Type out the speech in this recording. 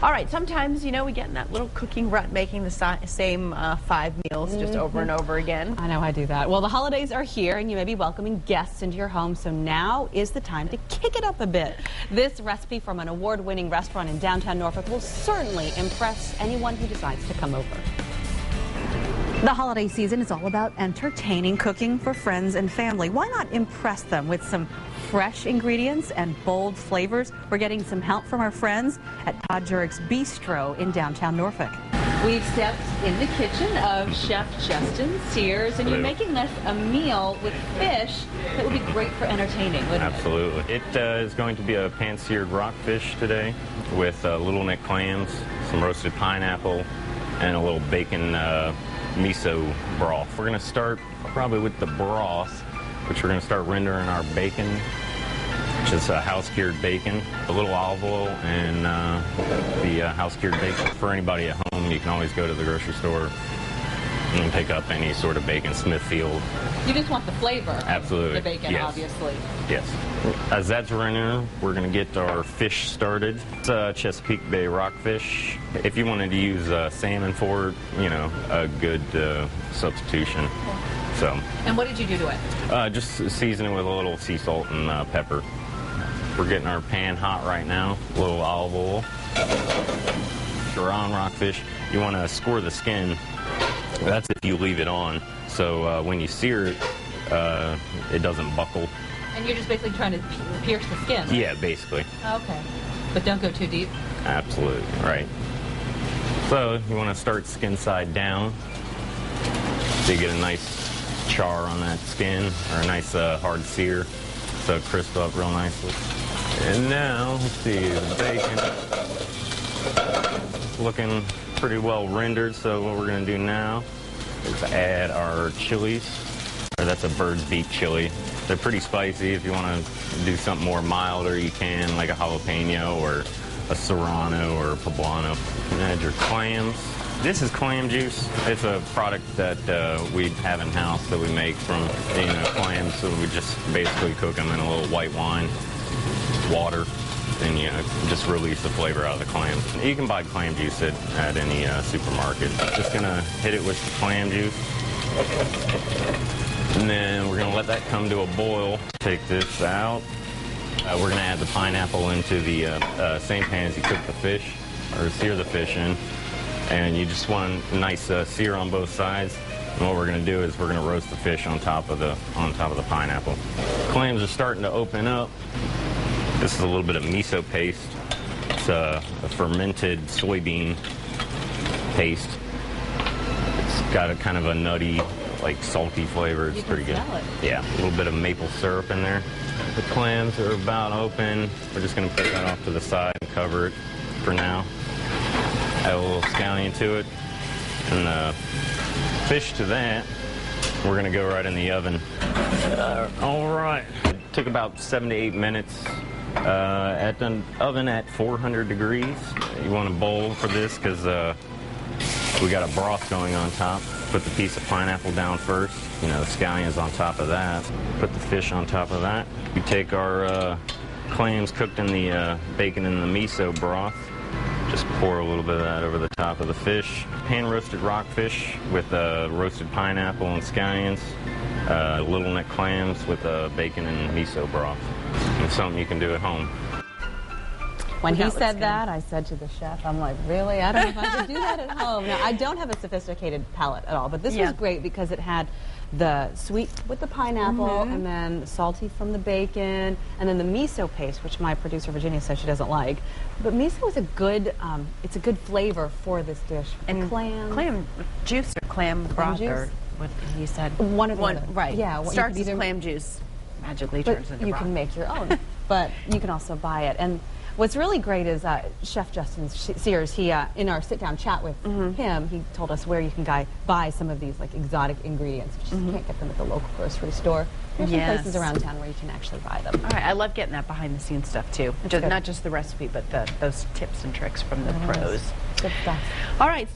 All right, sometimes, you know, we get in that little cooking rut, making the same 5 meals just over and over again. I know I do that. Well, the holidays are here, and you may be welcoming guests into your home, so now is the time to kick it up a bit. This recipe from an award-winning restaurant in downtown Norfolk will certainly impress anyone who decides to come over. The holiday season is all about entertaining, cooking for friends and family. Why not impress them with some fresh ingredients and bold flavors? We're getting some help from our friends at Todd Jurek's Bistro in downtown Norfolk. We've stepped in the kitchen of Chef Justin Sears, and you're making this a meal with fish that would be great for entertaining, wouldn't it? Absolutely. It is going to be a pan-seared rockfish today with little neck clams, some roasted pineapple, and a little bacon miso broth. We're going to start probably with the broth, which we're going to start rendering our bacon, which is house-cured bacon, a little olive oil, and the house-cured bacon. For anybody at home, you can always go to the grocery store and pick up any sort of bacon, Smithfield. You just want the flavor. Absolutely. The bacon, yes. Obviously. Yes. As that's rendering, we're going to get our fish started. It's Chesapeake Bay rockfish. If you wanted to use salmon for it, you know, a good substitution. So. And what did you do to it? Just season it with a little sea salt and pepper. We're getting our pan hot right now. A little olive oil. If you're on rockfish, you want to score the skin. That's if you leave it on. So when you sear it, it doesn't buckle. And you're just basically trying to pierce the skin? Yeah, basically. Okay. But don't go too deep? Absolutely, right. So you want to start skin side down. So you get a nice char on that skin, or a nice hard sear, so it crisps up real nicely. And now, let's see, the bacon looking pretty well rendered, so what we're going to do now is add our chilies. That's a bird's beak chili. They're pretty spicy. If you want to do something more milder, you can, like a jalapeno or a serrano or a poblano. And add your clams. This is clam juice. It's a product that we have in-house that we make from, you know, clams. So we just basically cook them in a little white wine, water, and, you know, just release the flavor out of the clams. You can buy clam juice at any supermarket. Just gonna hit it with the clam juice. And then we're gonna let that come to a boil. Take this out. We're gonna add the pineapple into the same pan as you cook the fish, or sear the fish in. And you just want a nice sear on both sides. And what we're going to do is we're going to roast the fish on top of the pineapple. Clams are starting to open up. This is a little bit of miso paste. It's a fermented soybean paste. It's got a kind of a nutty, like salty flavor. It's pretty good. Yeah, a little bit of maple syrup in there. The clams are about open. We're just going to put that off to the side and cover it for now. Add a little scallion to it, and the fish to that. We're going to go right in the oven. All right. It took about 7 to 8 minutes at the oven at 400 degrees. You want a bowl for this because we got a broth going on top. Put the piece of pineapple down first. You know, the scallions on top of that. Put the fish on top of that. We take our clams cooked in the bacon and the miso broth. Just pour a little bit of that over the top of the fish. Pan-roasted rockfish with roasted pineapple and scallions. Little neck clams with bacon and miso broth. It's something you can do at home. When he said that, I said to the chef, I'm like, really? I don't know if I could do that at home. Now, I don't have a sophisticated palate at all, but this was great because it had the sweet with the pineapple, and then salty from the bacon, and then the miso paste, which my producer Virginia says she doesn't like. But miso is a good, it's a good flavor for this dish. And clam juice or clam broth, or what he said. One of them. Right. Yeah. Starts as clam juice, magically turns into you broth. can make your own, but you can also buy it. And what's really great is Chef Justin Sears, he, in our sit-down chat with him, he told us where you can buy some of these like exotic ingredients. You just can't get them at the local grocery store. There's some places around town where you can actually buy them. All right, I love getting that behind-the-scenes stuff too. Not just the recipe, but those tips and tricks from the pros. Good stuff. All right.